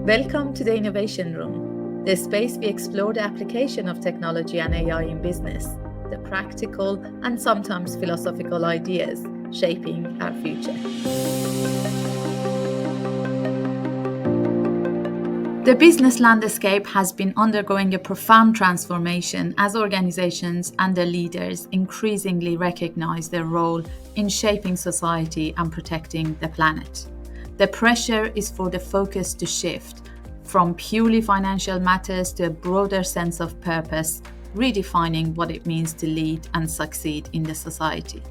Welcome to the Innovation Room, the space we explore the application of technology and AI in business, the practical and sometimes philosophical ideas shaping our future. The business landscape has been undergoing a profound transformation as organizations and their leaders increasingly recognize their role in shaping society and protecting the planet. The pressure is for the focus to shift from purely financial matters to a broader sense of purpose, redefining what it means to lead and succeed in the society.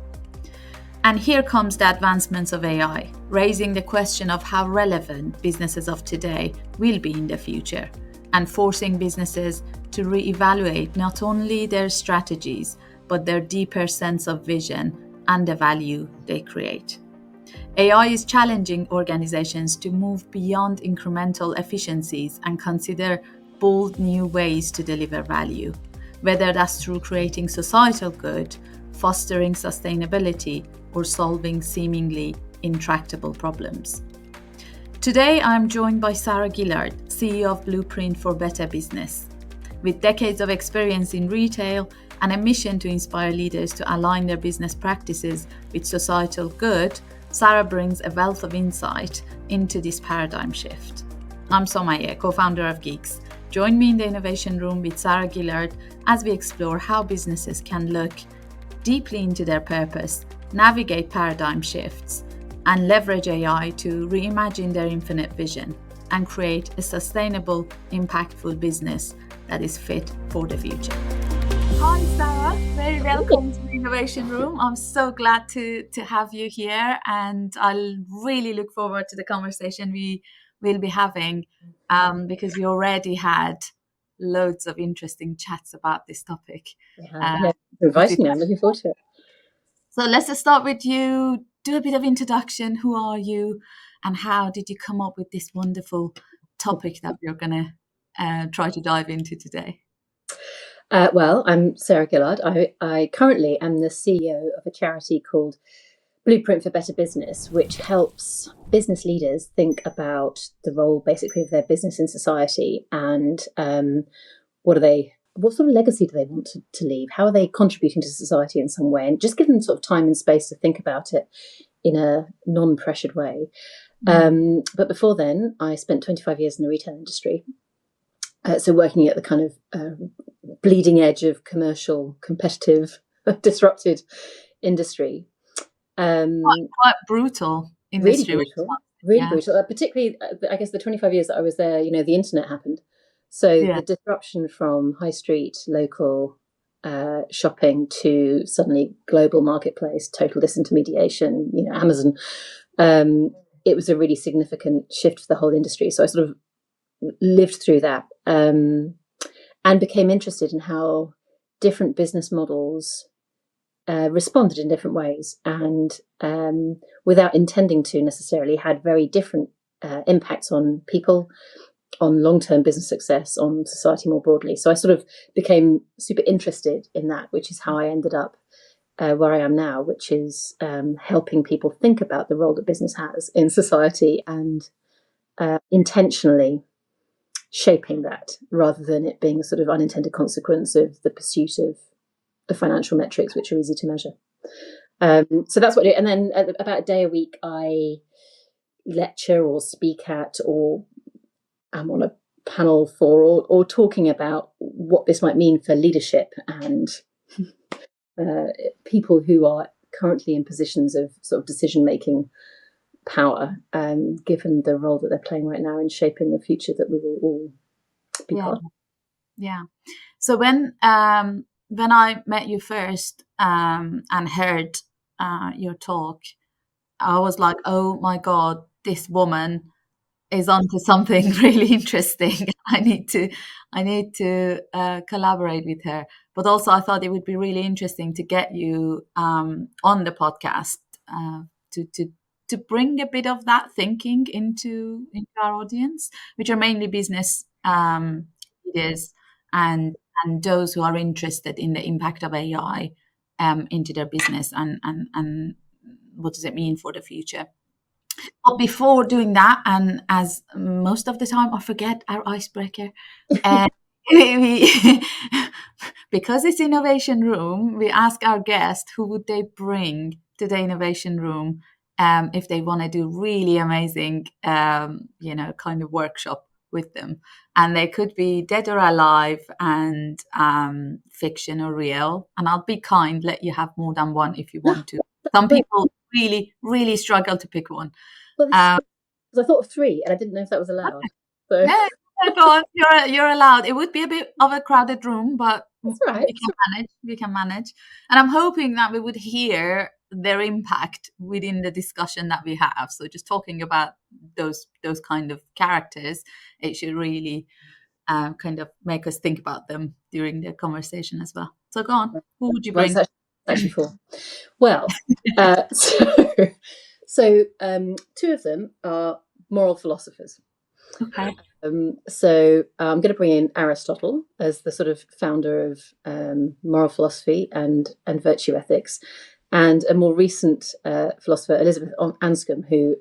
And here comes the advancements of AI, raising the question of how relevant businesses of today will be in the future, and forcing businesses to reevaluate not only their strategies, but their deeper sense of vision and the value they create. AI is challenging organizations to move beyond incremental efficiencies and consider bold new ways to deliver value, whether that's through creating societal good, fostering sustainability, or solving seemingly intractable problems. Today, I'm joined by Sarah Gillard, CEO of Blueprint for Better Business. With decades of experience in retail and a mission to inspire leaders to align their business practices with societal good, Sarah brings a wealth of insight into this paradigm shift. I'm Somayeh, co-founder of Geeks. Join me in the Innovation Room with Sarah Gillard as we explore how businesses can look deeply into their purpose, navigate paradigm shifts, and leverage AI to reimagine their infinite vision and create a sustainable, impactful business that is fit for the future. Hi, Sarah. Very welcome to the Innovation Room. I'm so glad to have you here, and I really look forward to the conversation we will be having because we already had loads of interesting chats about this topic. Inviting me. I'm looking forward to it. So let's just start with you. Do a bit of introduction. Who are you, and how did you come up with this wonderful topic that we're going to try to dive into today? Well, I'm Sarah Gillard. I currently am the CEO of a charity called Blueprint for Better Business, which helps business leaders think about the role basically of their business in society and what sort of legacy do they want to leave? How are they contributing to society in some way? And just give them sort of time and space to think about it in a non-pressured way. But before then, I spent 25 years in the retail industry. So working at the kind of bleeding edge of commercial, competitive, disrupted industry. Quite brutal industry. Really brutal. Particularly, I guess the 25 years that I was there, the internet happened. So the disruption from high street, local shopping to suddenly global marketplace, total disintermediation, Amazon. It was a really significant shift for the whole industry. So I sort of lived through that and became interested in how different business models responded in different ways and without intending to necessarily had very different impacts on people, on long-term business success, on society more broadly. So I sort of became super interested in that, which is how I ended up where I am now, which is helping people think about the role that business has in society and intentionally shaping that rather than it being a sort of unintended consequence of the pursuit of the financial metrics, which are easy to measure. So that's what I do. And then about a day a week, I lecture or speak at, or I'm on a panel for, or talking about what this might mean for leadership and people who are currently in positions of sort of decision-making power, given the role that they're playing right now in shaping the future that we will all be part of. Yeah. So when I met you first and heard your talk, I was like, oh my God, this woman is onto something really interesting. I need to collaborate with her. But also I thought it would be really interesting to get you on the podcast to bring a bit of that thinking into our audience, which are mainly business leaders and those who are interested in the impact of AI into their business and what does it mean for the future. But before doing that, and as most of the time I forget our icebreaker, and we, because it's innovation room, we ask our guest who would they bring to the innovation room if they want to do really amazing, kind of workshop with them. And they could be dead or alive, and fiction or real. And I'll be kind, let you have more than one if you want to. Some people really, really struggle to pick one. Well, because I thought of 3 and I didn't know if that was allowed. So No, go on. You're allowed. It would be a bit of a crowded room, but that's right. we can manage. We can manage. And I'm hoping that we would hear their impact within the discussion that we have. So just talking about those kind of characters, it should really kind of make us think about them during the conversation as well. So go on. Who would you bring? Well, it's actually 4. Well, so 2 of them are moral philosophers. Okay. So I'm going to bring in Aristotle as the sort of founder of moral philosophy and virtue ethics, and a more recent philosopher, Elizabeth Anscombe, who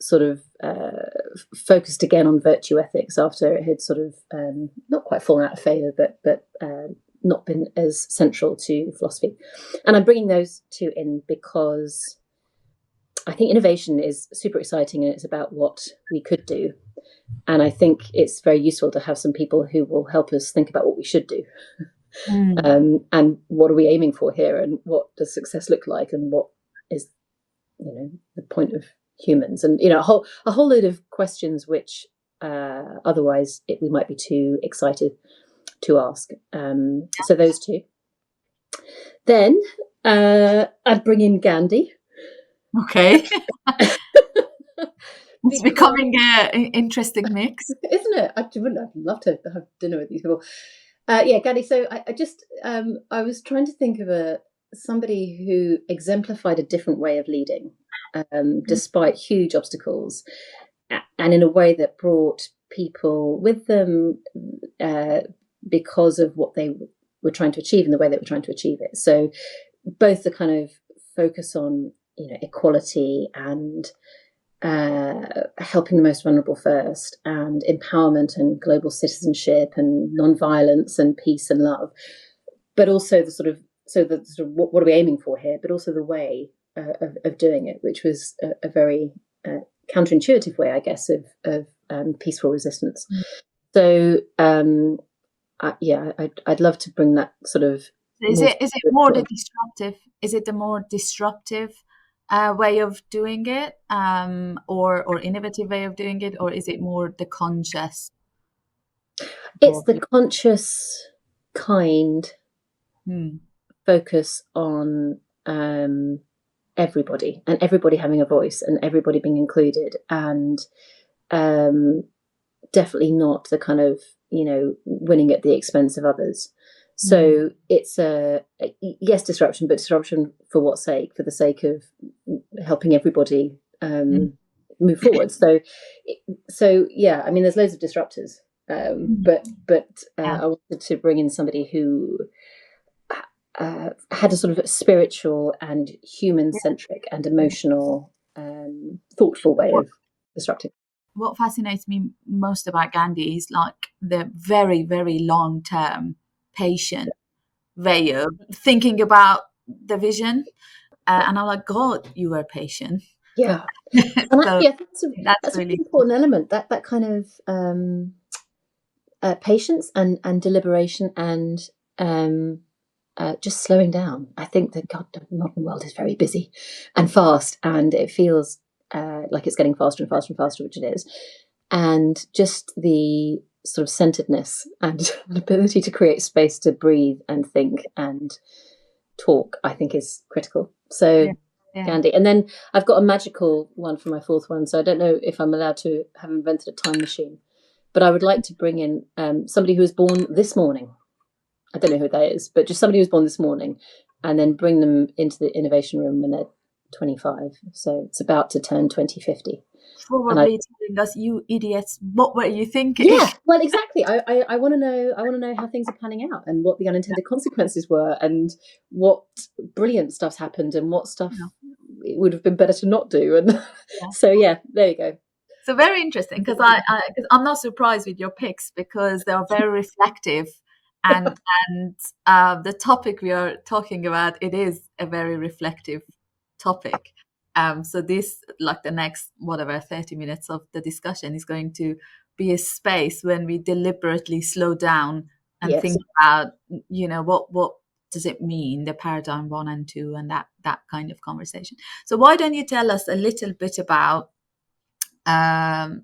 sort of focused again on virtue ethics after it had sort of not quite fallen out of favour, but not been as central to philosophy. And I'm bringing those 2 in because I think innovation is super exciting, and it's about what we could do. And I think it's very useful to have some people who will help us think about what we should do. And what are we aiming for here, and what does success look like, and what is, the point of humans, and a whole load of questions which otherwise we might be too excited to ask. So those 2. Then I'd bring in Gandhi. Okay. It's becoming an interesting mix, isn't it? I'd love to have dinner with these people. Gandhi. So I was trying to think of somebody who exemplified a different way of leading, despite huge obstacles, and in a way that brought people with them because of what they were trying to achieve and the way they were trying to achieve it. So both the kind of focus on equality and helping the most vulnerable first, and empowerment and global citizenship and non-violence and peace and love, but also the sort of what are we aiming for here, but also the way of doing it, which was a very counterintuitive way, I guess, of peaceful resistance. So I'd love to bring that sort of. Is it more the disruptive? Is it the more disruptive way of doing it, or innovative way of doing it, or is it more the conscious? It's the conscious kind focus on everybody, and everybody having a voice, and everybody being included, and definitely not the kind of winning at the expense of others. So it's yes, disruption, but disruption for what sake? For the sake of helping everybody move forward. So yeah, I mean, there's loads of disruptors, but I wanted to bring in somebody who had a sort of spiritual and human-centric and emotional, thoughtful way of disrupting. What fascinates me most about Gandhi is like the very, very long-term, patient way of thinking about the vision. And I'm like, God, you were patient. Yeah. So that's really an important element, that kind of patience and deliberation and just slowing down. I think the modern world is very busy and fast, and it feels like it's getting faster and faster and faster, which it is. And just the sort of centeredness and ability to create space to breathe and think and talk, I think, is critical. So Gandhi. And then I've got a magical one for my 4th one. So I don't know if I'm allowed to have invented a time machine, but I would like to bring in somebody who was born this morning. I don't know who that is, but just somebody who was born this morning, and then bring them into the innovation room when they're 25. So it's about to turn 2050. Probably telling us, you idiots, what were you thinking? Yeah, well, exactly. I want to know how things are panning out, and what the unintended consequences were, and what brilliant stuff's happened, and what stuff it would have been better to not do. And so, yeah, there you go. So very interesting, because I'm not surprised with your picks, because they are very reflective, and the topic we are talking about, it is a very reflective topic. So this, like the next 30 minutes of the discussion, is going to be a space when we deliberately slow down and think about, what does it mean, the paradigm 1 and 2, and that kind of conversation. So why don't you tell us a little bit about the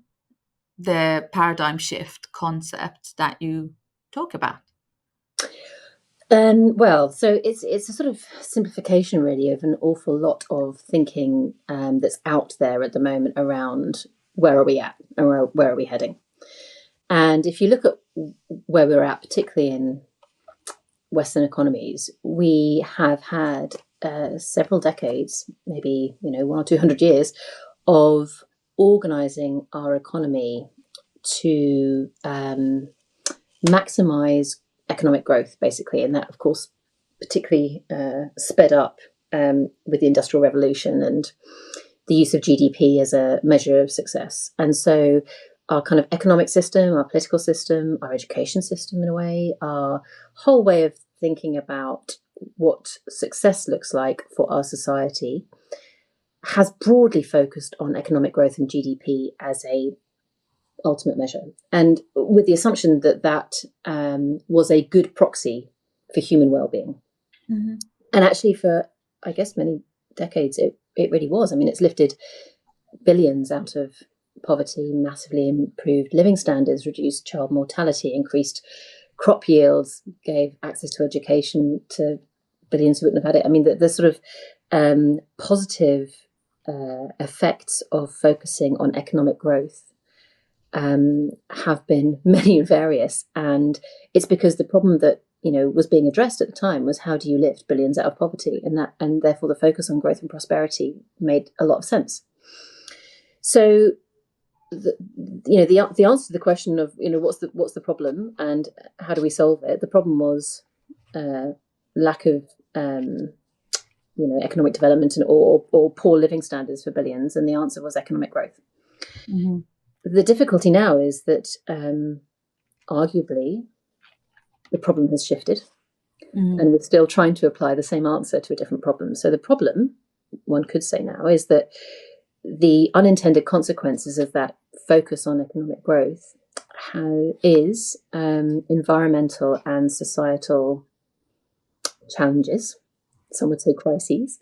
paradigm shift concept that you talk about? Well, so it's a sort of simplification, really, of an awful lot of thinking that's out there at the moment around where are we at and where are we heading. And if you look at where we're at, particularly in Western economies, we have had several decades, maybe 100 or 200 years, of organising our economy to maximise economic growth, basically, and that, of course, particularly sped up with the Industrial Revolution and the use of GDP as a measure of success. And so our kind of economic system, our political system, our education system, in a way, our whole way of thinking about what success looks like for our society has broadly focused on economic growth and GDP as a ultimate measure, and with the assumption that was a good proxy for human well-being. Mm-hmm. And actually, for, I guess, many decades, it really was. I mean, it's lifted billions out of poverty, massively improved living standards, reduced child mortality, increased crop yields, gave access to education to billions who wouldn't have had it. I mean, the sort of positive effects of focusing on economic growth have been many and various, and it's because the problem that was being addressed at the time was, how do you lift billions out of poverty, and therefore the focus on growth and prosperity made a lot of sense. So the answer to the question of what's the problem and how do we solve it, the problem was lack of economic development or poor living standards for billions, and the answer was economic growth. Mm-hmm. The difficulty now is that arguably the problem has shifted, and we're still trying to apply the same answer to a different problem. So the problem, one could say now, is that the unintended consequences of that focus on economic growth is environmental and societal challenges, some would say crises,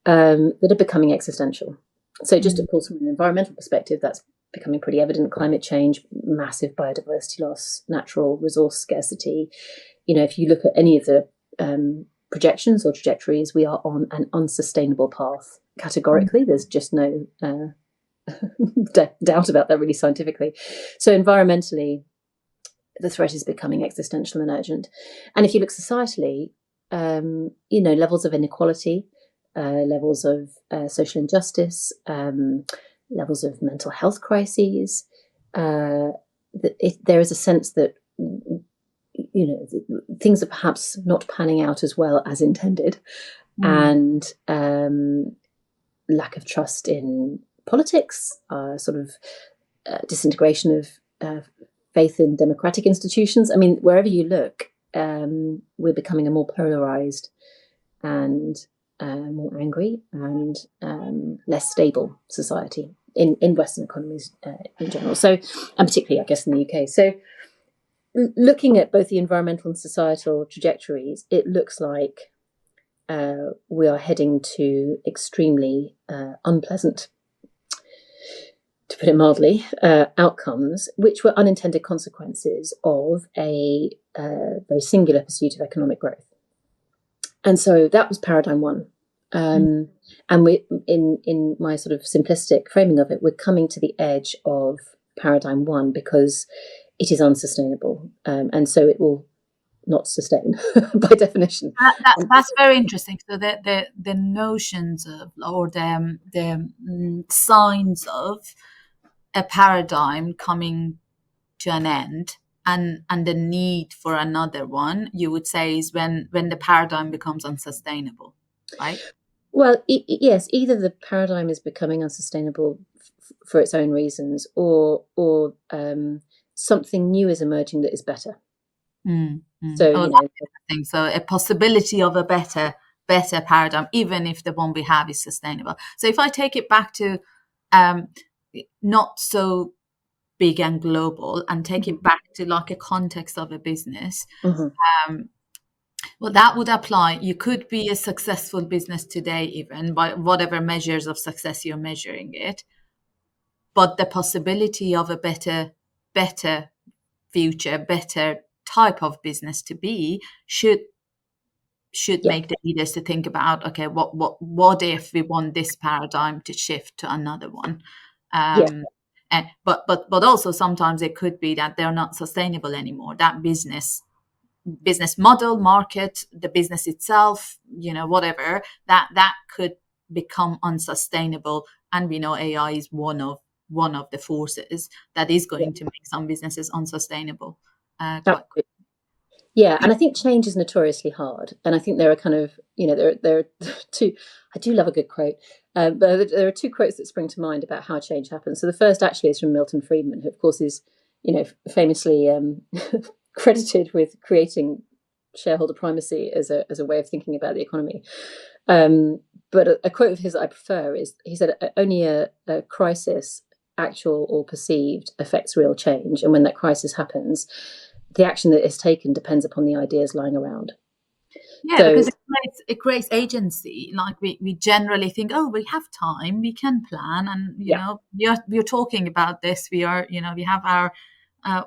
that are becoming existential. So just of course, from an environmental perspective, that's becoming pretty evident. Climate change, massive biodiversity loss, natural resource scarcity. If you look at any of the projections or trajectories, we are on an unsustainable path. Categorically, there's just no doubt about that, really, scientifically. So environmentally, the threat is becoming existential and urgent. And if you look societally, levels of inequality, levels of social injustice, levels of mental health crises, there is a sense that things are perhaps not panning out as well as intended, and lack of trust in politics, sort of disintegration of faith in democratic institutions. I mean, wherever you look, we're becoming a more polarized and more angry and less stable society in Western economies in general. So, and particularly, I guess, in the UK. So, looking at both the environmental and societal trajectories, it looks like we are heading to extremely unpleasant, to put it mildly, outcomes, which were unintended consequences of a very singular pursuit of economic growth. And so that was paradigm one. And we, in my sort of simplistic framing of it, we're coming to the edge of paradigm one because it is unsustainable, and so it will not sustain by definition. That's very interesting. So the notions of, or the signs of a paradigm coming to an end, and the need for another one, you would say, is when the paradigm becomes unsustainable, right? Well, yes, either the paradigm is becoming unsustainable for its own reasons, or something new is emerging that is better. So, Oh, that's interesting. So a possibility of a better paradigm, even if the one we have is sustainable. So if I take it back to um, not so big and global, and take it back to like a context of a business, um, well, that would apply. You could be a successful business today, even by whatever measures of success you're measuring it, but the possibility of a better future, better type of business to be should yeah, make the leaders to think about, okay, what if we want this paradigm to shift to another one. yeah, And but also sometimes it could be that they're not sustainable anymore, that business model, market, the business itself, whatever, that could become unsustainable. And we know AI is one of the forces that is yeah. going to make some businesses unsustainable. Quite quick. Absolutely. Yeah, and I think change is notoriously hard. And I think there are kind of, there are two. I do love a good quote, but there are two quotes that spring to mind about how change happens. So the first actually is from Milton Friedman, who of course is, famously credited with creating shareholder primacy as a way of thinking about the economy. But a quote of his that I prefer is, he said, "Only a crisis, actual or perceived, affects real change, and when that crisis happens, the action that is taken depends upon the ideas lying around." Yeah, So because it creates agency. Like we generally think, oh, we have time, we can plan, and yeah, we're talking about this. We have our uh,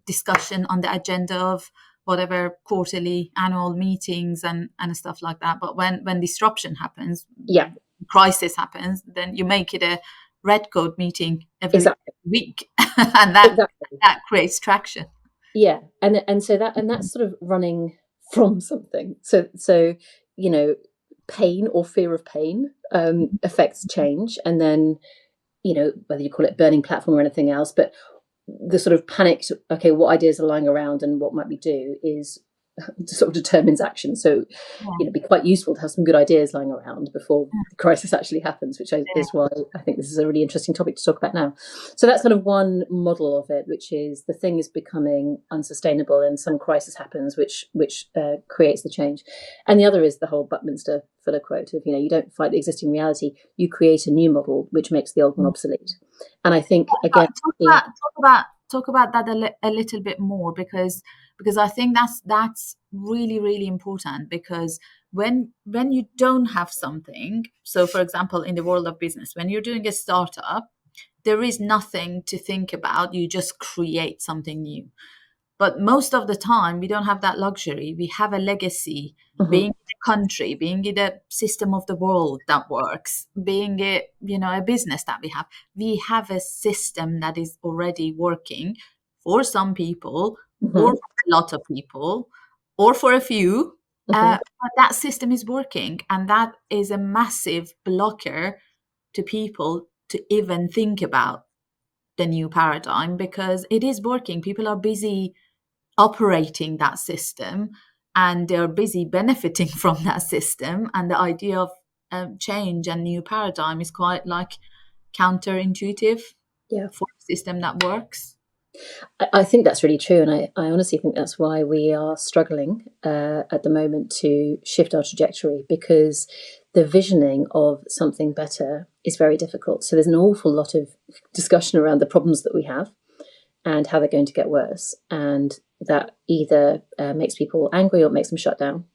discussion on the agenda of whatever quarterly, annual meetings and stuff like that. But when disruption happens, yeah, crisis happens, then you make it a red code meeting every exactly, week, and that exactly. that creates traction. Yeah, and that's sort of running from something. So pain or fear of pain affects change, and then whether you call it burning platform or anything else, but the sort of panicked, okay, what ideas are lying around and what might we do, is sort of determines action. So Yeah. it'd be quite useful to have some good ideas lying around before the crisis actually happens, which Yeah. is why I think this is a really interesting topic to talk about now. So that's kind of one model of it, which is the thing is becoming unsustainable and some crisis happens, which creates the change. And the other is the whole Buckminster Fuller quote of, you don't fight the existing reality, you create a new model which makes the old one obsolete. And I think, again, Talk about that a little bit more, because I think that's really really important. Because when you don't have something, so for example in the world of business, when you're doing a startup, there is nothing to think about, you just create something new. But most of the time, we don't have that luxury. We have a legacy, mhm, being in a country, being in a system of the world that works, being a business that we have. We have a system that is already working for some people, or mhm, for a lot of people, or for a few. mhm. But that system is working, and that is a massive blocker to people to even think about the new paradigm, because it is working. People are busy operating that system, and they're busy benefiting from that system, and the idea of change and new paradigm is quite like counterintuitive Yeah. for a system that works. I think that's really true, and I honestly think that's why we are struggling at the moment to shift our trajectory, because the visioning of something better is very difficult. So there's an awful lot of discussion around the problems that we have and how they're going to get worse, and that either makes people angry or makes them shut down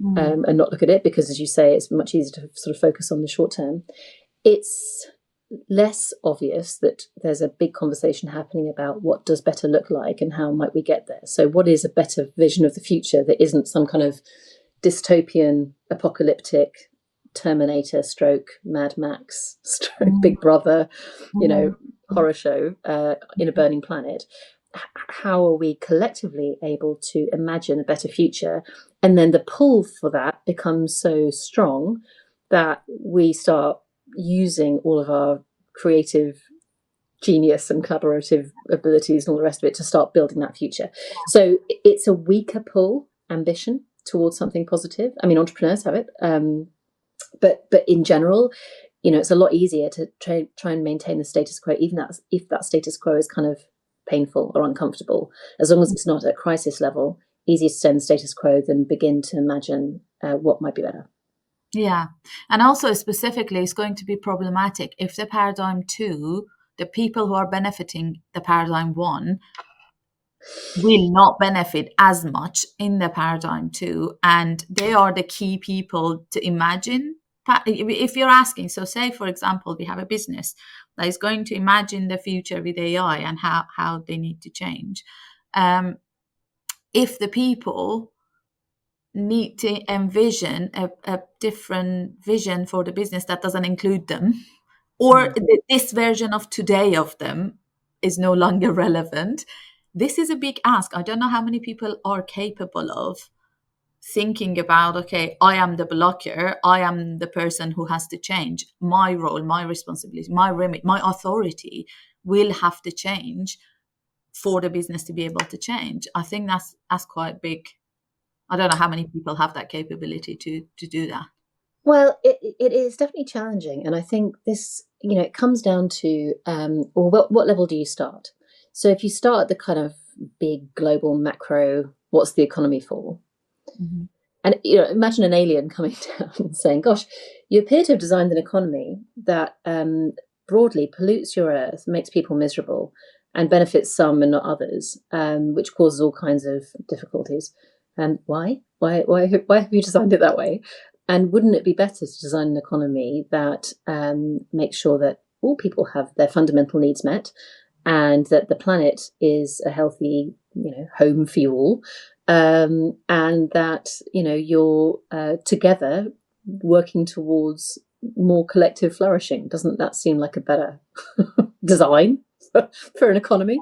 Mm. and not look at it, because, as you say, it's much easier to sort of focus on the short term. It's less obvious that there's a big conversation happening about what does better look like and how might we get there. So what is a better vision of the future that isn't some kind of dystopian, apocalyptic Terminator stroke Mad Max stroke Mm. Big Brother, Mm. horror show in a burning planet? How are we collectively able to imagine a better future? And then the pull for that becomes so strong that we start using all of our creative genius and collaborative abilities and all the rest of it to start building that future. So it's a weaker pull ambition towards something positive. I mean, entrepreneurs have it, But in general, it's a lot easier to try and maintain the status quo, even if that status quo is kind of painful or uncomfortable. As long as it's not at crisis level, easier to stay in the status quo than begin to imagine what might be better. Yeah. And also specifically, it's going to be problematic if the paradigm 2, the people who are benefiting the paradigm 1 will not benefit as much in the paradigm 2. And they are the key people to imagine. If you're asking, so say, for example, we have a business that is going to imagine the future with AI and how they need to change. If the people need to envision a different vision for the business that doesn't include them, or this version of today of them is no longer relevant, this is a big ask. I don't know how many people are capable of thinking about, okay, I am the blocker, I am the person who has to change. My role, my responsibility, my remit, my authority will have to change for the business to be able to change. I think that's quite big. I don't know how many people have that capability to do that. Well, it is definitely challenging. And I think this, it comes down to, or what level do you start? So if you start at the kind of big global macro, what's the economy for? Mm-hmm. And imagine an alien coming down and saying, gosh, you appear to have designed an economy that broadly pollutes your earth, makes people miserable, and benefits some and not others, which causes all kinds of difficulties. And why have you designed it that way? And wouldn't it be better to design an economy that makes sure that all people have their fundamental needs met, and that the planet is a healthy, home fuel, and that you're together working towards more collective flourishing? Doesn't that seem like a better design for an economy?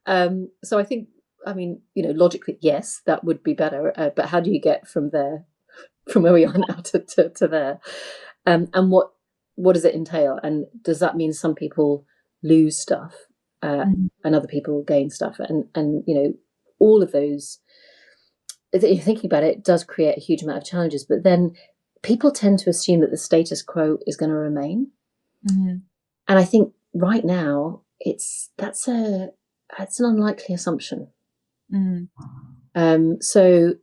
So I think, logically, yes, that would be better. But how do you get from there, from where we are now to there? And what does it entail? And does that mean some people lose stuff and other people gain stuff? And all of those, if you're thinking about it, does create a huge amount of challenges. But then people tend to assume that the status quo is going to remain. Mm-hmm. And I think right now that's an unlikely assumption. So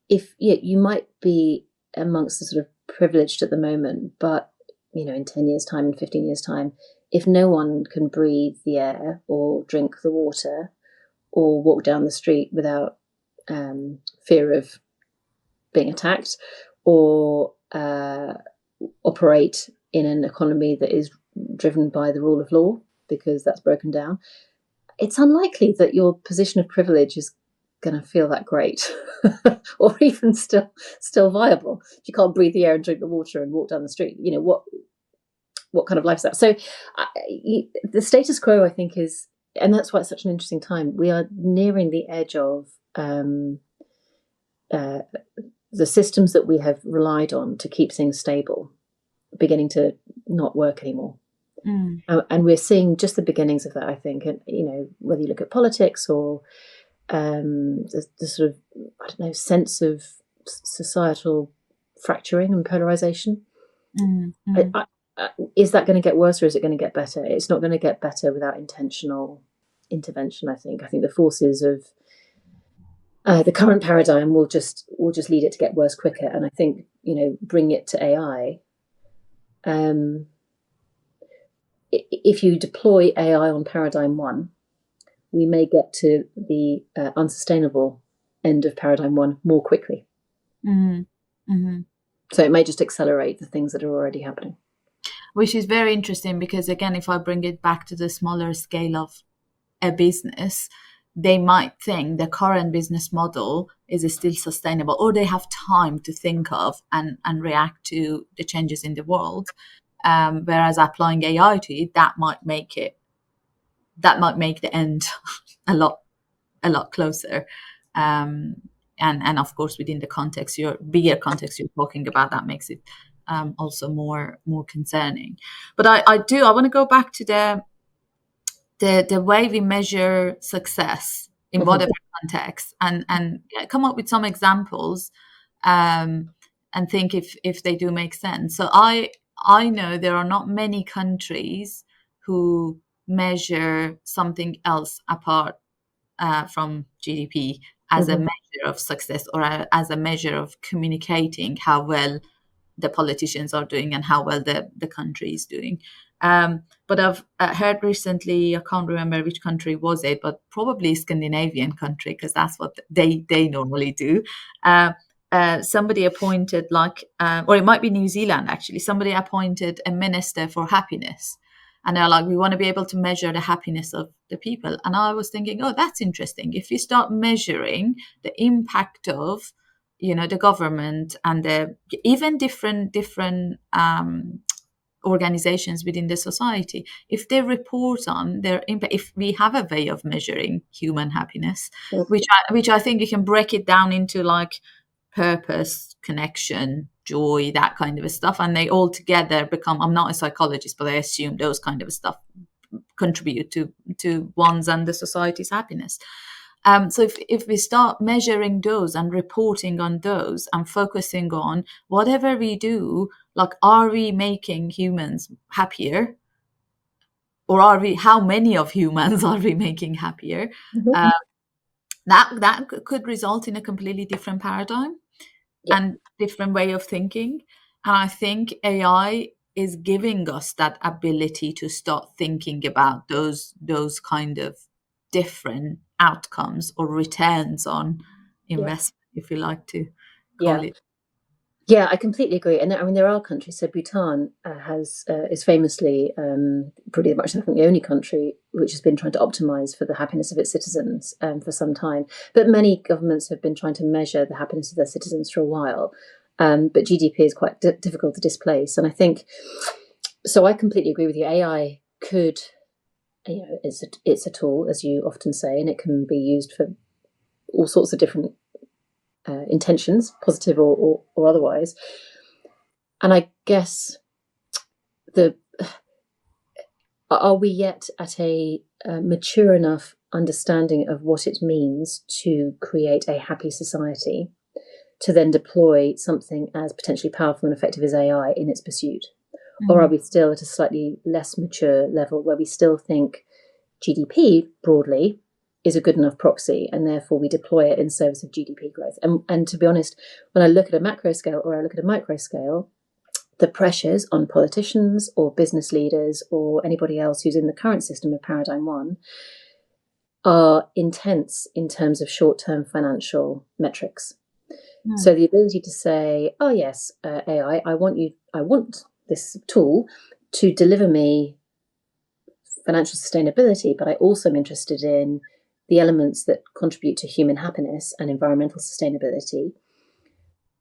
if you might be amongst the sort of privileged at the moment, but in 10 years' time, in 15 years' time, if no one can breathe the air or drink the water or walk down the street without fear of being attacked, or operate in an economy that is driven by the rule of law because that's broken down, it's unlikely that your position of privilege is going to feel that great or even still viable. If you can't breathe the air and drink the water and walk down the street, what kind of life is that? So the status quo, I think, is, and that's why it's such an interesting time. We are nearing the edge of the systems that we have relied on to keep things stable beginning to not work anymore. And we're seeing just the beginnings of that, I think. And whether you look at politics or the sort of sense of societal fracturing and polarization, is that going to get worse or is it going to get better? It's not going to get better without intentional intervention. I think the forces of the current paradigm will just lead it to get worse quicker. And I think bring it to AI. If you deploy AI on paradigm 1, we may get to the unsustainable end of paradigm 1 more quickly. So it may just accelerate the things that are already happening. Which is very interesting because, again, if I bring it back to the smaller scale of a business, they might think the current business model is still sustainable, or they have time to think of and react to the changes in the world. Whereas applying AI to it, that might make the end a lot closer. And of course, within the context, your bigger context you're talking about, that makes it also more concerning. But I want to go back to the way we measure success in whatever context, and come up with some examples and think if they do make sense. So I know there are not many countries who measure something else apart from GDP as a measure of success, or as a measure of communicating how well the politicians are doing and how well the country is doing. But I've heard recently, I can't remember which country was it, but probably Scandinavian country, because that's what they normally do. Somebody appointed, or it might be New Zealand actually, somebody appointed a minister for happiness. And they're like, we want to be able to measure the happiness of the people. And I was thinking, oh, that's interesting. If you start measuring the impact of, the government and even different organizations within the society, if they report on their impact, if we have a way of measuring human happiness, which I think you can break it down into like purpose, connection, joy, that kind of stuff, and they all together become, I'm not a psychologist, but I assume those kind of stuff contribute to one's and the society's happiness. So if we start measuring those and reporting on those and focusing on whatever we do, like, are we making humans happier? Or how many of humans are we making happier? That could result in a completely different paradigm and different way of thinking. And I think AI is giving us that ability to start thinking about those kind of different outcomes or returns on investment, if you like to call it. Yeah, I completely agree. And I mean, there are countries. So Bhutan is famously pretty much, I think, the only country which has been trying to optimize for the happiness of its citizens for some time. But many governments have been trying to measure the happiness of their citizens for a while. But GDP is quite difficult to displace. And I think, so I completely agree with you. AI could, it's a tool, as you often say, and it can be used for all sorts of different intentions, positive or otherwise. And I guess are we yet at a mature enough understanding of what it means to create a happy society to then deploy something as potentially powerful and effective as AI in its pursuit? Or are we still at a slightly less mature level where we still think GDP broadly is a good enough proxy, and therefore we deploy it in service of GDP growth? And to be honest, when I look at a macro scale or I look at a micro scale, the pressures on politicians or business leaders or anybody else who's in the current system of Paradigm One are intense in terms of short-term financial metrics. So the ability to say, oh yes, AI, I want this tool to deliver me financial sustainability, but I also am interested in the elements that contribute to human happiness and environmental sustainability.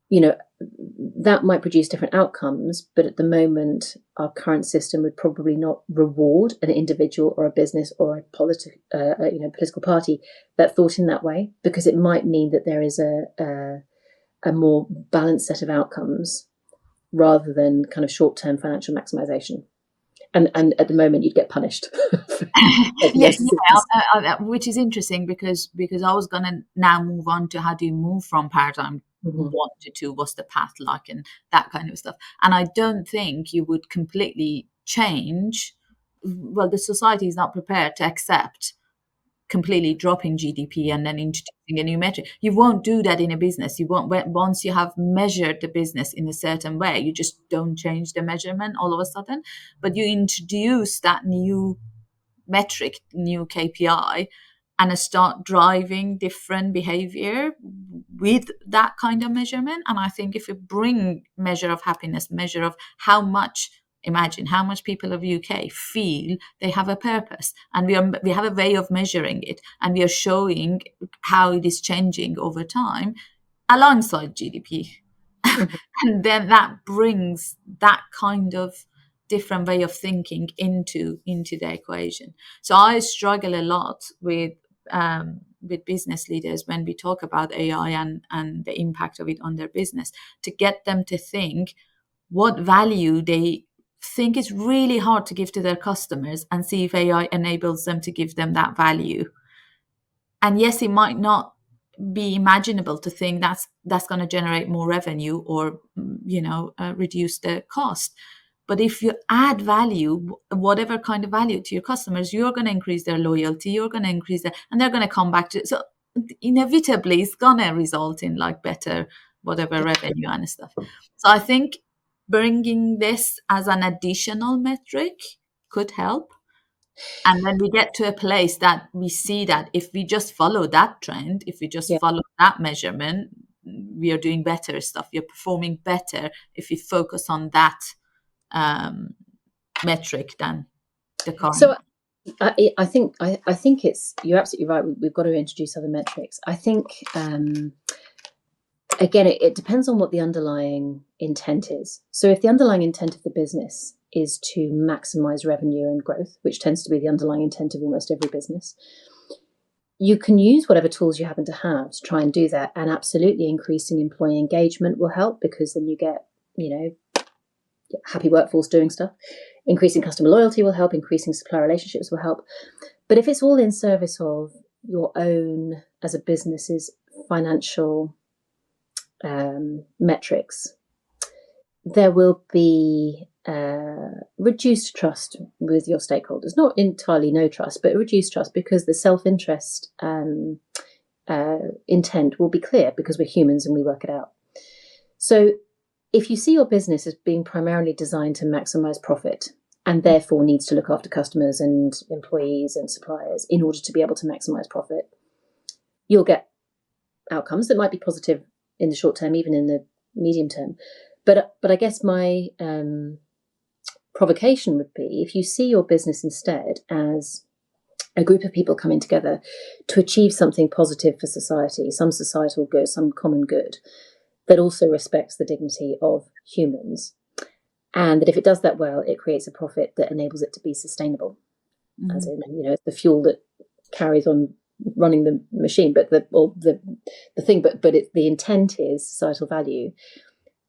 That might produce different outcomes, but at the moment, our current system would probably not reward an individual or a business or a political party that thought in that way, because it might mean that there is a more balanced set of outcomes rather than kind of short-term financial maximization. And at the moment, you'd get punished. Which is interesting because I was going to now move on to how do you move from paradigm 1 to 2, what's the path like, and that kind of stuff. And I don't think you would completely change. Well, the society is not prepared to accept completely dropping GDP and then introducing a new metric. You won't do that in a business. You won't. Once you have measured the business in a certain way, you just don't change the measurement all of a sudden. But you introduce that new metric, new KPI, and start driving different behavior with that kind of measurement. And I think if you bring measure of happiness, measure of how much, imagine how much people of UK feel they have a purpose, and we have a way of measuring it, and we are showing how it is changing over time alongside GDP. And then that brings that kind of different way of thinking into the equation. So I struggle a lot with business leaders when we talk about AI and the impact of it on their business, to get them to think what value they think is really hard to give to their customers, and see if AI enables them to give them that value. And yes, it might not be imaginable to think that's going to generate more revenue or reduce the cost. But if you add value, whatever kind of value to your customers, you're going to increase their loyalty, you're going to increase that, and they're going to come back to. So inevitably, it's going to result in like better whatever revenue and stuff. So I think bringing this as an additional metric could help. And when we get to a place that we see that if we just follow that trend, if we just follow that measurement, we are doing better stuff. You're performing better if you focus on that metric than the current. So I think it's, you're absolutely right. We've got to introduce other metrics. I think again, it depends on what the underlying intent is. So if the underlying intent of the business is to maximize revenue and growth, which tends to be the underlying intent of almost every business, you can use whatever tools you happen to have to try and do that. And absolutely increasing employee engagement will help, because then you get, happy workforce doing stuff. Increasing customer loyalty will help. Increasing supplier relationships will help. But if it's all in service of your own, as a business's financial metrics, there will be reduced trust with your stakeholders. Not entirely no trust, but reduced trust, because the self-interest intent will be clear, because we're humans and we work it out. So if you see your business as being primarily designed to maximize profit, and therefore needs to look after customers and employees and suppliers in order to be able to maximize profit, you'll get outcomes that might be positive in the short term, even in the medium term. But I guess my provocation would be, if you see your business instead as a group of people coming together to achieve something positive for society, some societal good, some common good, that also respects the dignity of humans, and that if it does that well, it creates a profit that enables it to be sustainable. As in, it's the fuel that carries on running the machine, but the thing, but the intent is societal value.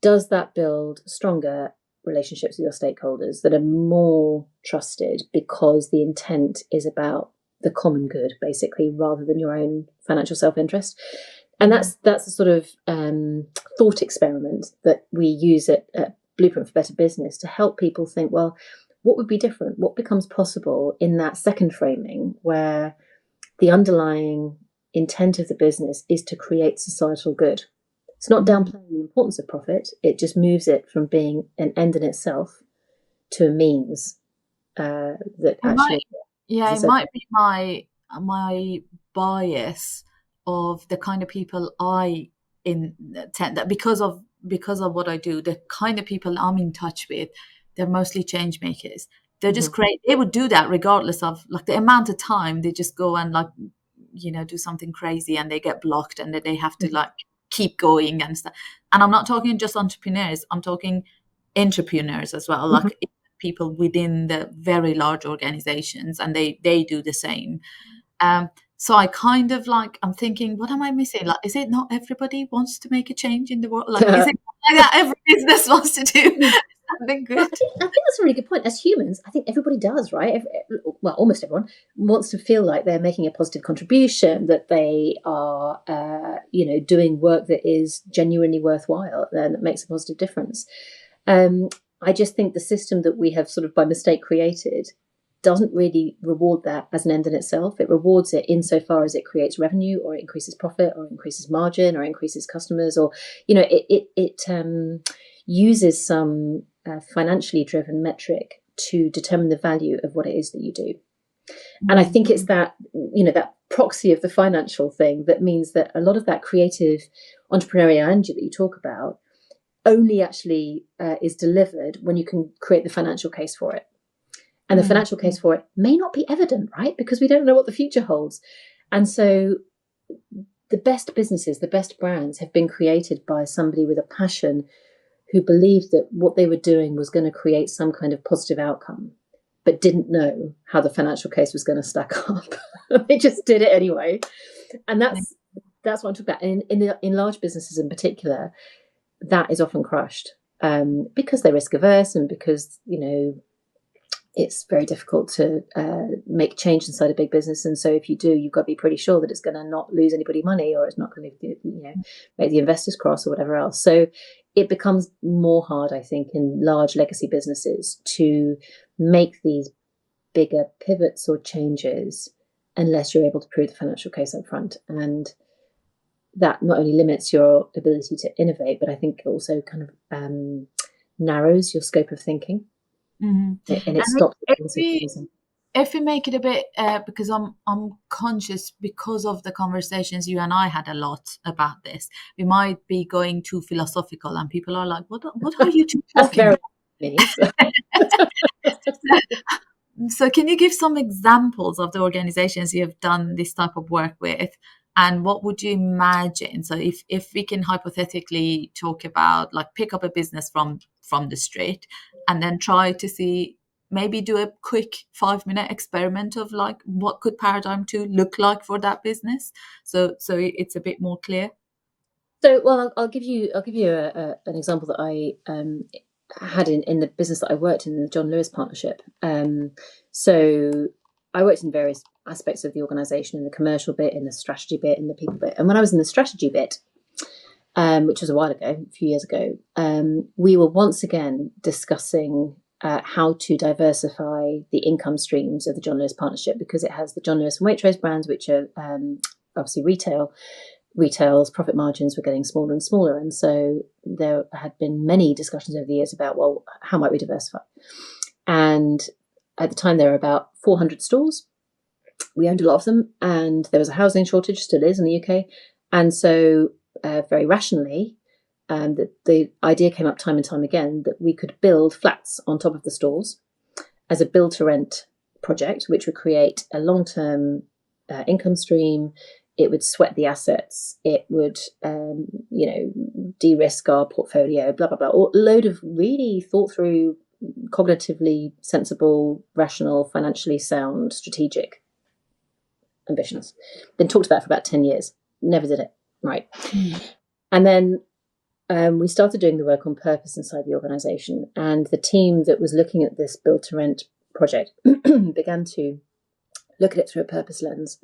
Does that build stronger relationships with your stakeholders that are more trusted, because the intent is about the common good, basically, rather than your own financial self-interest? And that's a sort of thought experiment that we use at Blueprint for Better Business to help people think, well, what would be different? What becomes possible in that second framing, where the underlying intent of the business is to create societal good? It's not downplaying the importance of profit. It just moves it from being an end in itself to a means that actually... It might be my bias of the kind of people I intend, that because of what I do, the kind of people I'm in touch with, they're mostly change makers. They're just great. They would do that regardless of like the amount of time they just go and like, do something crazy, and they get blocked, and that they have to like keep going and stuff. And I'm not talking just entrepreneurs. I'm talking entrepreneurs as well, like people within the very large organizations, and they do the same. So I kind of like, I'm thinking, what am I missing? Like, is it not everybody wants to make a change in the world? Like, is it like that every business wants to do something good? I think that's a really good point. As humans, I think everybody does, right? Well, almost everyone wants to feel like they're making a positive contribution, that they are, doing work that is genuinely worthwhile and that makes a positive difference. I just think the system that we have sort of by mistake created doesn't really reward that as an end in itself. It rewards it insofar as it creates revenue, or it increases profit, or increases margin, or increases customers, or it uses some financially driven metric to determine the value of what it is that you do. And I think it's that that proxy of the financial thing that means that a lot of that creative entrepreneurial energy that you talk about only actually is delivered when you can create the financial case for it. And the financial case for it may not be evident, right? Because we don't know what the future holds. And so the best businesses, the best brands have been created by somebody with a passion who believed that what they were doing was going to create some kind of positive outcome, but didn't know how the financial case was going to stack up. They just did it anyway. And that's what I'm talking about. And in large businesses in particular, that is often crushed because they're risk averse, and because, it's very difficult to make change inside a big business. And so if you do, you've got to be pretty sure that it's going to not lose anybody money, or it's not going to, make the investors cross or whatever else. So it becomes more hard, I think, in large legacy businesses to make these bigger pivots or changes unless you're able to prove the financial case up front. And that not only limits your ability to innovate, but I think also kind of narrows your scope of thinking. Mm-hmm. And it stops if we make it a bit, because I'm conscious, because of the conversations you and I had a lot about this, we might be going too philosophical, and people are like, what are you two talking about? So can you give some examples of the organizations you have done this type of work with? And what would you imagine? So if we can hypothetically talk about, like, pick up a business from the street and then try to see, maybe do a quick 5-minute experiment of, like, what could Paradigm 2 look like for that business? So it's a bit more clear. So, well, I'll give you an example that I had in the business that I worked in the John Lewis Partnership. So I worked in various aspects of the organization, in the commercial bit, in the strategy bit, in the people bit. And when I was in the strategy bit, which was a while ago, a few years ago, we were once again discussing how to diversify the income streams of the John Lewis Partnership, because it has the John Lewis and Waitrose brands, which are obviously retail's profit margins were getting smaller and smaller. And so there had been many discussions over the years about, well, how might we diversify? And at the time, there were about 400 stores. We owned a lot of them, and there was a housing shortage, still is in the UK. And so very rationally, the idea came up time and time again that we could build flats on top of the stores as a build-to-rent project, which would create a long-term income stream. It would sweat the assets. It would, de-risk our portfolio, blah, blah, blah. A load of really thought through, cognitively sensible, rational, financially sound, strategic ambitions. Been talked about for about 10 years. Never did it. Right. And then we started doing the work on purpose inside the organization. And the team that was looking at this build to rent project began to look at it through a purpose lens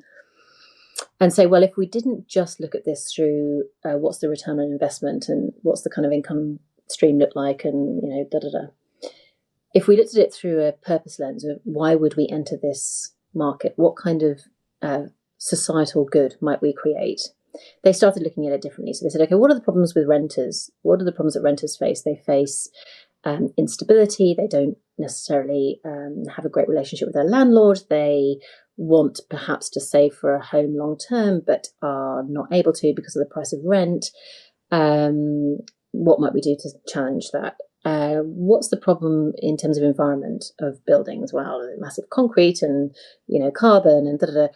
and say, well, if we didn't just look at this through what's the return on investment and what's the kind of income stream look like, and, if we looked at it through a purpose lens of why would we enter this market, what kind of societal good might we create, they started looking at it differently. So they said, okay, what are the problems with renters? What are the problems that renters face? They face instability. They don't necessarily have a great relationship with their landlord. They want perhaps to save for a home long term, but are not able to because of the price of rent. What might we do to challenge that? What's the problem in terms of environment of buildings? Well, massive concrete and, carbon and da-da-da.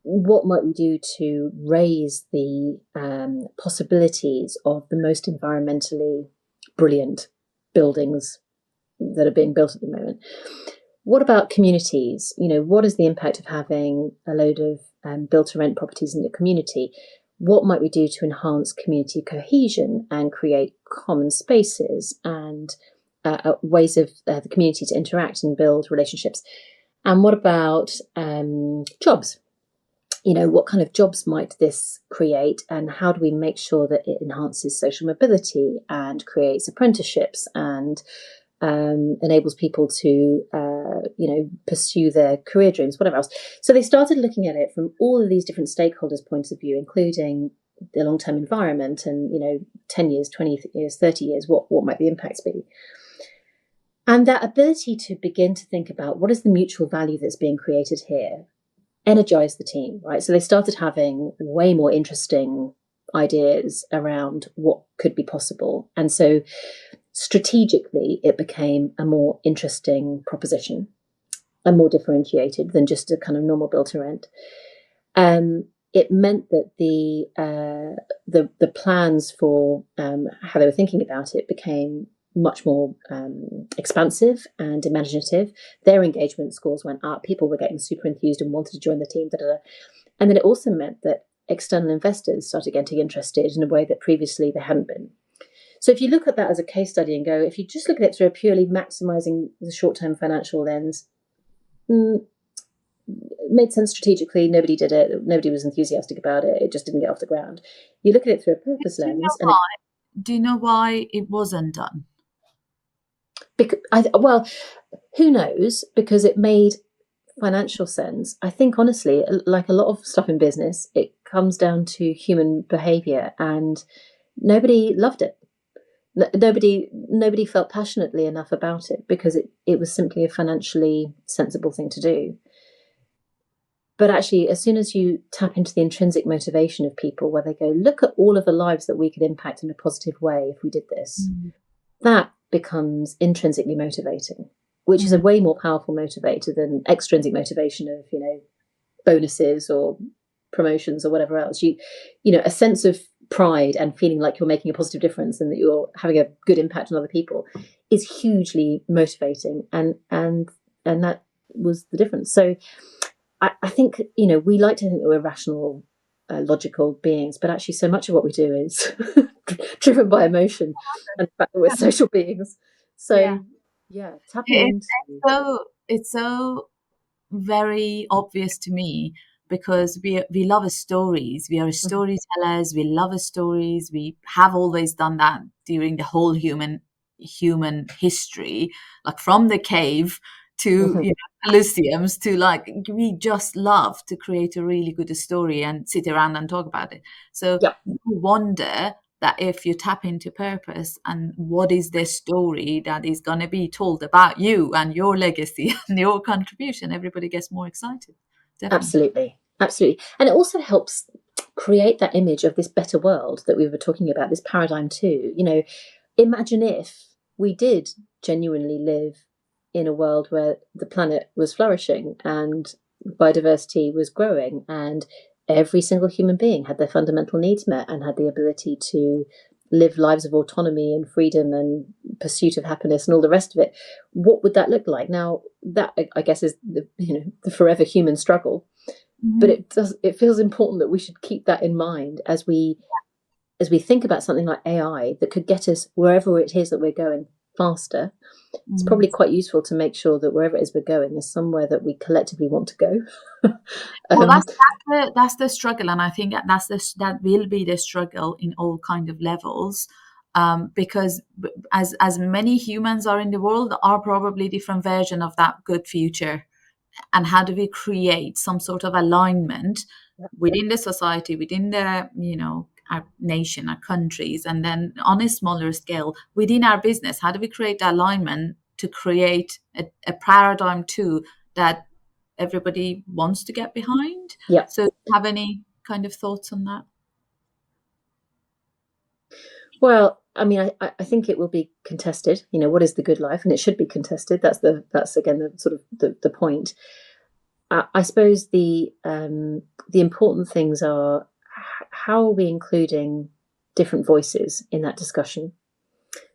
What might we do to raise the possibilities of the most environmentally brilliant buildings that are being built at the moment? What about communities? What is the impact of having a load of build-to-rent properties in the community? What might we do to enhance community cohesion and create common spaces and ways of the community to interact and build relationships? And what about jobs? What kind of jobs might this create, and how do we make sure that it enhances social mobility and creates apprenticeships and enables people to, pursue their career dreams, whatever else. So they started looking at it from all of these different stakeholders' points of view, including the long-term environment and, 10 years, 20 years, 30 years, what might the impacts be? And that ability to begin to think about what is the mutual value that's being created here energized the team, right? So they started having way more interesting ideas around what could be possible. And so strategically, it became a more interesting proposition and more differentiated than just a kind of normal build to rent. It meant that the plans for how they were thinking about it became much more expansive and imaginative. Their engagement scores went up. People were getting super enthused and wanted to join the team. And then it also meant that external investors started getting interested in a way that previously they hadn't been. So if you look at that as a case study and go, if you just look at it through a purely maximizing the short-term financial lens, mm, made sense strategically. Nobody did it. Nobody was enthusiastic about it. It just didn't get off the ground. You look at it through a purpose Do you know lens, and why? Do you know why it wasn't done? well, who knows? Because it made financial sense. I think honestly, like a lot of stuff in business, it comes down to human behavior, and nobody loved it. Nobody felt passionately enough about it because it was simply a financially sensible thing to do. But actually, as soon as you tap into the intrinsic motivation of people, where they go, look at all of the lives that we could impact in a positive way if we did this, that becomes intrinsically motivating, which is a way more powerful motivator than extrinsic motivation of, bonuses or promotions or whatever else. A sense of pride and feeling like you're making a positive difference and that you're having a good impact on other people is hugely motivating. And that was the difference. So I think, we like to think that we're rational, logical beings, but actually so much of what we do is driven by emotion and the fact that we're social beings. So, tapping into... It's so very obvious to me because we love stories. We are storytellers. We love stories. We have always done that during the whole human history, like from the cave to Colosseums to we just love to create a really good story and sit around and talk about it. So no wonder that if you tap into purpose and what is the story that is going to be told about you and your legacy and your contribution, everybody gets more excited. Definitely. Absolutely. And it also helps create that image of this better world that we were talking about, this paradigm too. Imagine if we did genuinely live in a world where the planet was flourishing and biodiversity was growing and every single human being had their fundamental needs met and had the ability to live lives of autonomy and freedom and pursuit of happiness and all the rest of it. What would that look like? Now, that I guess is the forever human struggle. But it feels important that we should keep that in mind as we think about something like AI that could get us wherever it is that we're going faster. It's probably quite useful to make sure that wherever it is we're going is somewhere that we collectively want to go. Well, that's the struggle, and I think that will be the struggle in all kind of levels, because as many humans are in the world, there are probably different version of that good future, and how do we create some sort of alignment within the society, within the our nation, our countries, and then on a smaller scale within our business, how do we create the alignment to create a paradigm too that everybody wants to get behind? So do you have any kind of thoughts on that? Well, I mean, I think it will be contested. What is the good life? And it should be contested. That's again the sort of the point. I suppose the important things are, how are we including different voices in that discussion?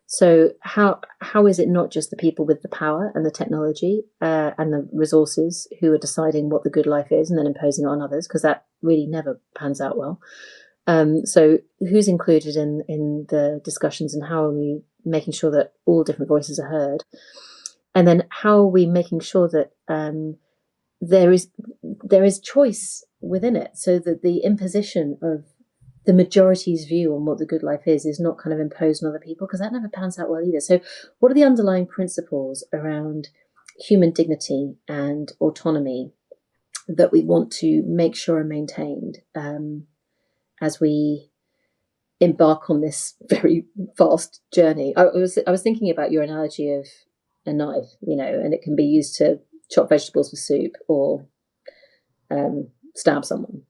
So how is it not just the people with the power and the technology and the resources who are deciding what the good life is and then imposing it on others? Because that really never pans out well. So who's included in the discussions, and how are we making sure that all different voices are heard? And then how are we making sure that there is choice within it, so that the imposition of the majority's view on what the good life is not kind of imposed on other people, because that never pans out well either. So what are the underlying principles around human dignity and autonomy that we want to make sure are maintained as we embark on this very vast journey? I was thinking about your analogy of a knife, and it can be used to chop vegetables for soup or stab someone.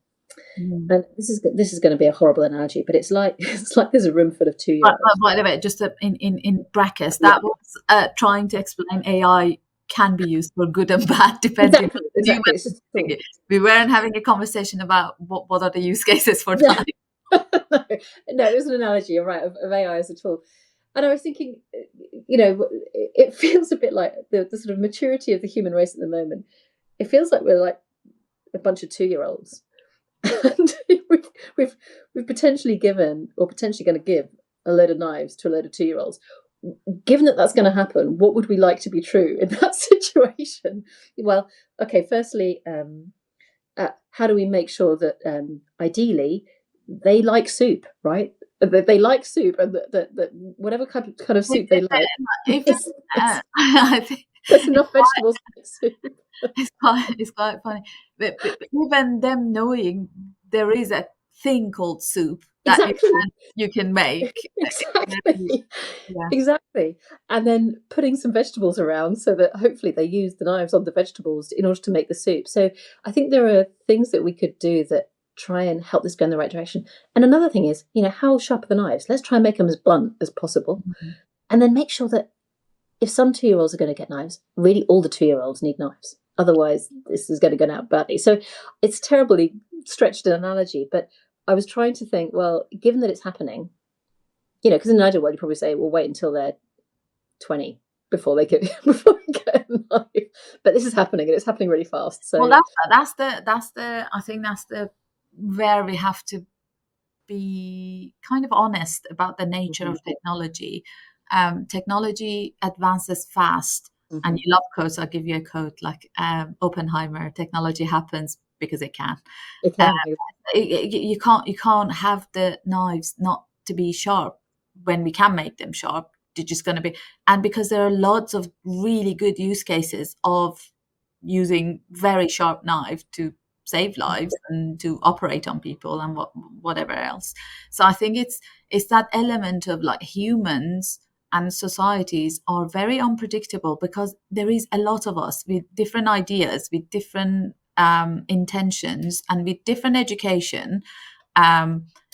And this is going to be a horrible analogy, but it's like there's a room full of 2-year-olds. By the way, just in brackets, that was trying to explain AI can be used for good and bad, depending on the human. We weren't having a conversation about what are the use cases for that. No, it was an analogy, you're right, of AI as a tool. And I was thinking, it feels a bit like the sort of maturity of the human race at the moment. It feels like we're like a bunch of 2-year-olds. And we've potentially given, or potentially going to give, a load of knives to a load of 2-year-olds. given that that's going to happen, what would we like to be true in that situation? Well, okay, firstly, how do we make sure that ideally they like soup, right? That they like soup, and that whatever kind of soup they like, Even I think there's enough vegetables in soup. it's quite funny. But even them knowing there is a thing called soup that Exactly. you can make. Exactly. Yeah. Exactly. And then putting some vegetables around so that hopefully they use the knives on the vegetables in order to make the soup. So I think there are things that we could do that try and help this go in the right direction. And another thing is, how sharp are the knives? Let's try and make them as blunt as possible. Mm-hmm. And then make sure that if some 2-year-olds are going to get knives, really all the 2-year-olds need knives. Otherwise, this is going to go out badly. So it's terribly stretched an analogy, but I was trying to think, well, given that it's happening, because in an ideal world, you probably say, well, wait until they're 20 before they get a knife. But this is happening, and it's happening really fast. So well, that's the I think that's the where we have to be kind of honest about the nature of technology. Technology advances fast, and you love quotes. I'll give you a quote like Oppenheimer: "Technology happens because it can." it can. You can't have the knives not to be sharp when we can make them sharp. They're just going to be, and because there are lots of really good use cases of using very sharp knife to save lives and to operate on people and whatever else. So I think it's that element of like humans and societies are very unpredictable because there is a lot of us with different ideas, with different intentions, and with different education.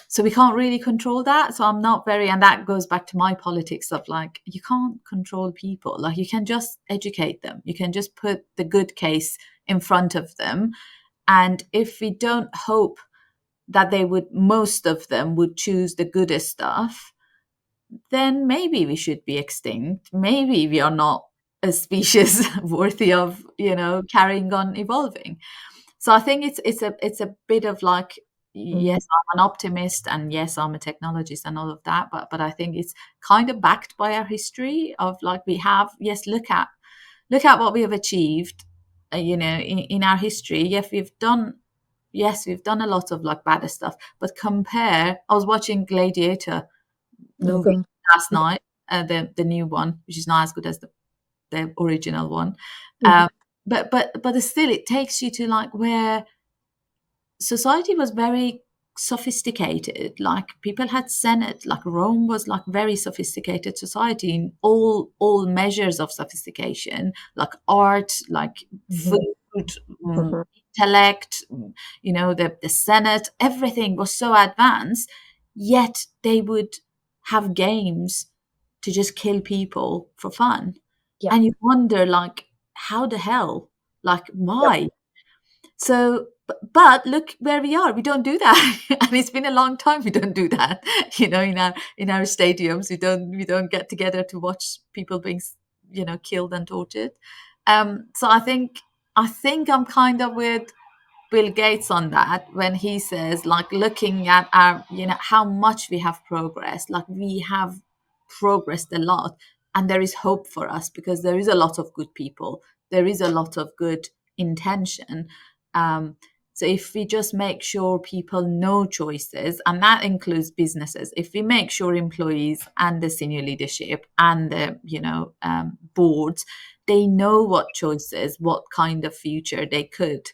So we can't really control that. So I'm not very, and that goes back to my politics of like, you can't control people. Like you can just educate them. You can just put the good case in front of them. And if we don't hope that most of them would choose the goodest stuff, then maybe we should be extinct. Maybe we are not a species worthy of, carrying on evolving. So I think it's a bit of like, yes, I'm an optimist, and yes, I'm a technologist and all of that, but I think it's kind of backed by our history of like we have, yes, look at what we have achieved, in our history. We've done a lot of like bad stuff, but compare. I was watching Gladiator movie last night, the new one, which is not as good as the original one. But still, it takes you to like where society was very sophisticated. Like people had senate, like Rome was like very sophisticated society in all measures of sophistication, like art, like food, intellect, the senate, everything was so advanced, yet they would have games to just kill people for fun. And you wonder like, how the hell, like why? So, but look where we are. We don't do that, and it's been a long time. We don't do that. In our stadiums, we don't get together to watch people being, killed and tortured. So I think I'm kind of with Bill Gates on that when he says, like, looking at our, how much we have progressed. Like we have progressed a lot, and there is hope for us because there is a lot of good people. There is a lot of good intention. So if we just make sure people know choices, and that includes businesses, if we make sure employees and the senior leadership and the boards, they know what choices, what kind of future they could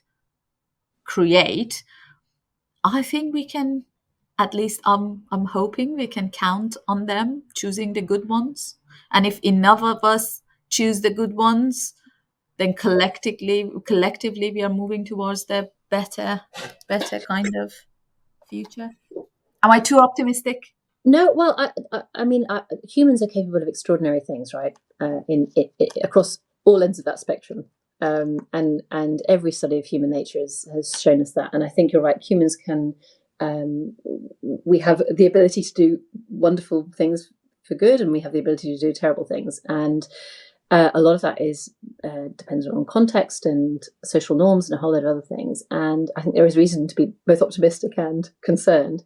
create, I think we can, at least I'm hoping we can count on them choosing the good ones. And if enough of us choose the good ones, then collectively we are moving towards the better kind of future. Am I too optimistic? No, well, I mean, humans are capable of extraordinary things, right? Across all ends of that spectrum, and every study of human nature has shown us that. And I think you're right. Humans can, we have the ability to do wonderful things for good, and we have the ability to do terrible things. And a lot of that is depends on context and social norms and a whole lot of other things. And I think there is reason to be both optimistic and concerned.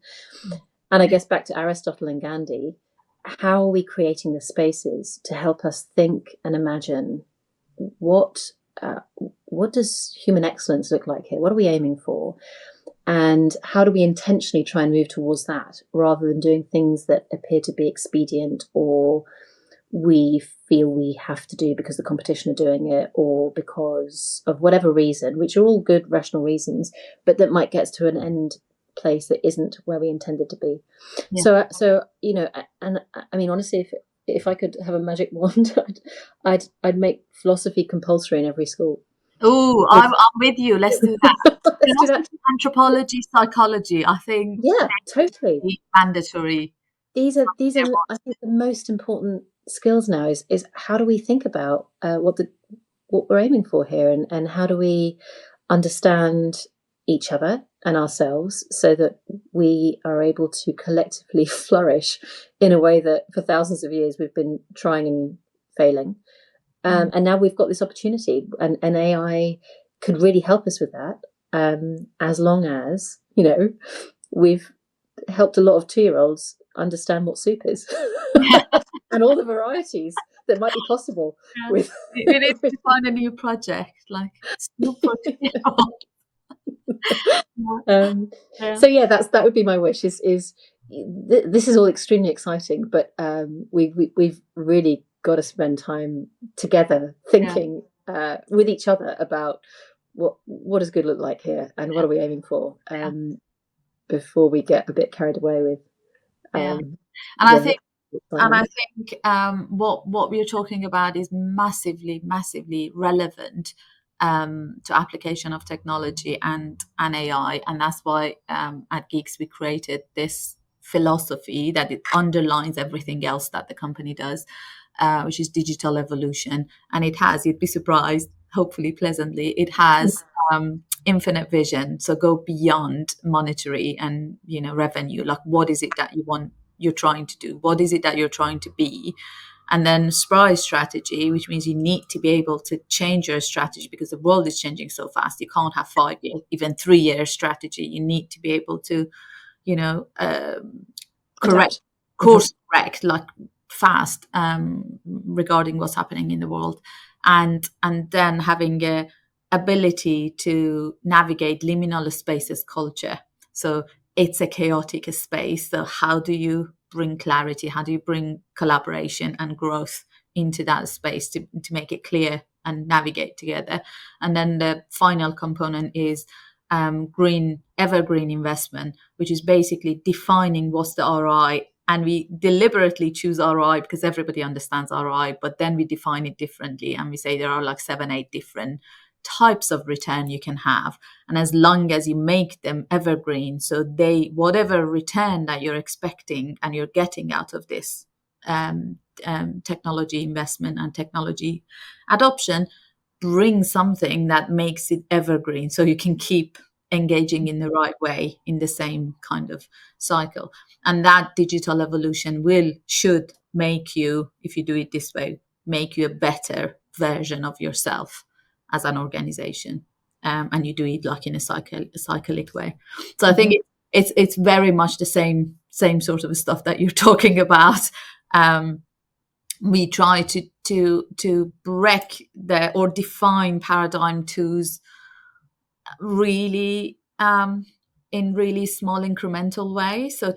And I guess back to Aristotle and Gandhi, how are we creating the spaces to help us think and imagine what does human excellence look like here? What are we aiming for? And how do we intentionally try and move towards that rather than doing things that appear to be expedient or we feel we have to do because the competition are doing it or because of whatever reason, which are all good rational reasons, but that might get us to an end place that isn't where we intended to be. Yeah. So you know, and I mean, honestly, if I could have a magic wand, I'd make philosophy compulsory in every school. Oh, I'm with you. Let's do that. Let's do that. Anthropology, psychology. I think totally mandatory. These are I think the most important skills now is how do we think about what we're aiming for here, and how do we understand each other and ourselves so that we are able to collectively flourish in a way that for thousands of years we've been trying and failing. And now we've got this opportunity, and AI could really help us with that, as long as, you know, we've helped a lot of 2-year-olds understand what soup is and all the varieties that might be possible. Yeah. With we need to find a new project, like soup for 2-year-olds. So yeah, that would be my wish. Is this is all extremely exciting, but we've really got to spend time together thinking with each other about what does good look like here and what are we aiming for, before we get a bit carried away with. And I think what we're talking about is massively relevant to application of technology and AI, and that's why at Geeks we created this philosophy that it underlines everything else that the company does, which is digital evolution. And you'd be surprised, hopefully pleasantly, it has infinite vision. So go beyond monetary and revenue. Like, what is it that you're trying to do? What is it that you're trying to be? And then surprise strategy, which means you need to be able to change your strategy because the world is changing so fast. You can't have 5-year, even 3-year strategy. You need to be able to, course correct, like fast, regarding what's happening in the world, and then having a ability to navigate liminal spaces culture. So it's a chaotic space. So how do you bring clarity? How do you bring collaboration and growth into that space to make it clear and navigate together? And then the final component is evergreen investment, which is basically defining what's the ROI. And we deliberately choose ROI because everybody understands ROI, but then we define it differently. And we say there are like 7-8 different types of return you can have. And as long as you make them evergreen, so whatever return that you're expecting and you're getting out of this technology investment and technology adoption, bring something that makes it evergreen so you can keep engaging in the right way in the same kind of cycle. And that digital evolution should make you, if you do it this way, make you a better version of yourself as an organization, and you do it like in a cyclic way. So I think it's very much the same sort of stuff that you're talking about. We try to break or define paradigm twos really in really small incremental way. So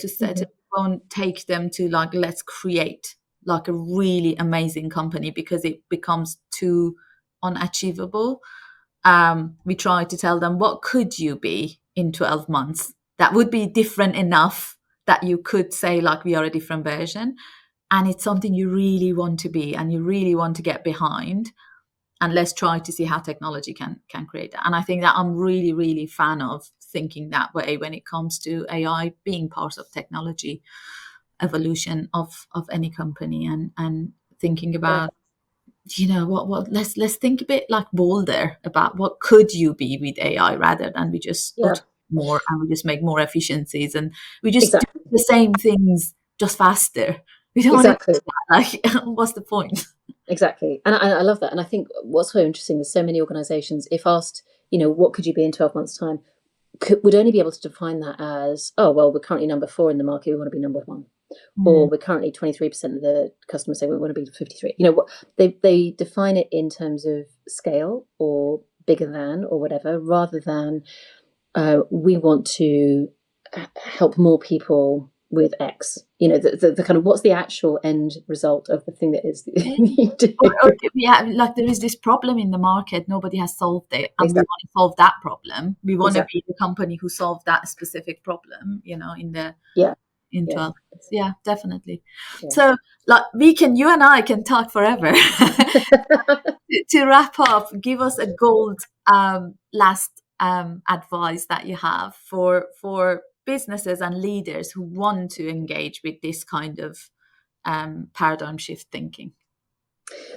won't take them to like, let's create like a really amazing company because it becomes too unachievable. We try to tell them, what could you be in 12 months that would be different enough that you could say like, we are a different version, and it's something you really want to be and you really want to get behind, and let's try to see how technology can create that. And I think that I'm really fan of thinking that way when it comes to AI being part of technology evolution of any company, and thinking about what let's think a bit like bolder about what could you be with AI, rather than we just more and we just make more efficiencies and we just do the same things just faster. We don't want to do that. Like, what's the point? Exactly. And I love that. And I think what's so interesting is so many organizations, if asked, what could you be in 12 months time, would only be able to define that as, oh, well, we're currently number 4 in the market, we want to be number 1. or we're currently 23% of the customers say we want to be 53. What they define it in terms of scale or bigger than or whatever, rather than we want to help more people with X. The kind of what's the actual end result of the thing that is you do. Like there is this problem in the market, nobody has solved it, and we want to solve that problem. We want to be the company who solved that specific problem, in 12 months. Yeah, definitely. Yeah. So like you and I can talk forever. To wrap up, give us a gold last advice that you have for businesses and leaders who want to engage with this kind of paradigm shift thinking.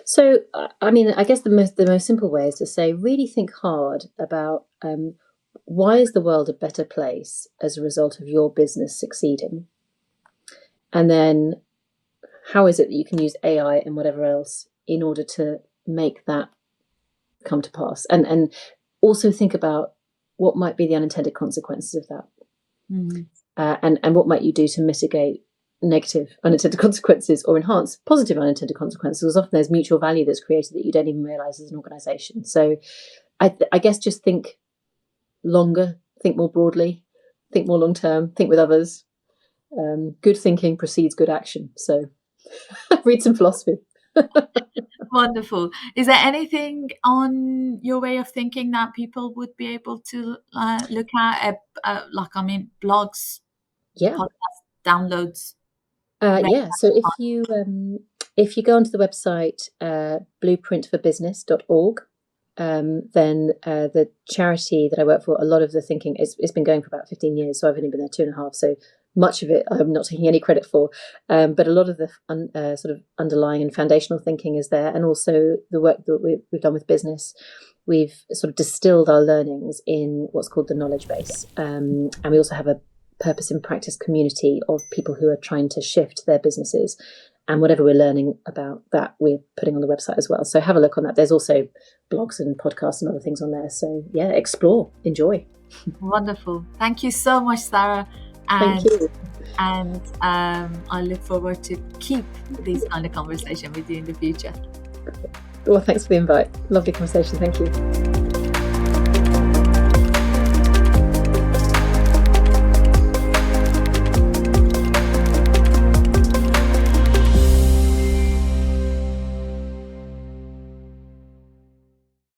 So, I guess the most simple way is to say, really think hard about why is the world a better place as a result of your business succeeding? And then how is it that you can use AI and whatever else in order to make that come to pass? And also think about what might be the unintended consequences of that. And what might you do to mitigate negative unintended consequences or enhance positive unintended consequences? Because often there's mutual value that's created that you don't even realize as an organization. So I guess just think longer, think more broadly, think more long term, think with others. Good thinking precedes good action. So read some philosophy. Wonderful. Is there anything on your way of thinking that people would be able to look at? Blogs, podcasts, downloads? So if you go onto the website blueprintforbusiness.org, then the charity that I work for, a lot of the thinking it's been going for about 15 years, so I've only been there 2.5. So much of it I'm not taking any credit for, but a lot of the sort of underlying and foundational thinking is there, and also the work that we've done with business. We've sort of distilled our learnings in what's called the knowledge base, and we also have a purpose in practice community of people who are trying to shift their businesses, and whatever we're learning about that we're putting on the website as well. So have a look on that. There's also blogs and podcasts and other things on there. So yeah, explore, enjoy. Wonderful. Thank you so much, Sarah. Thank you. And I look forward to keep this kind of conversation with you in the future. Well, thanks for the invite. Lovely conversation. Thank you.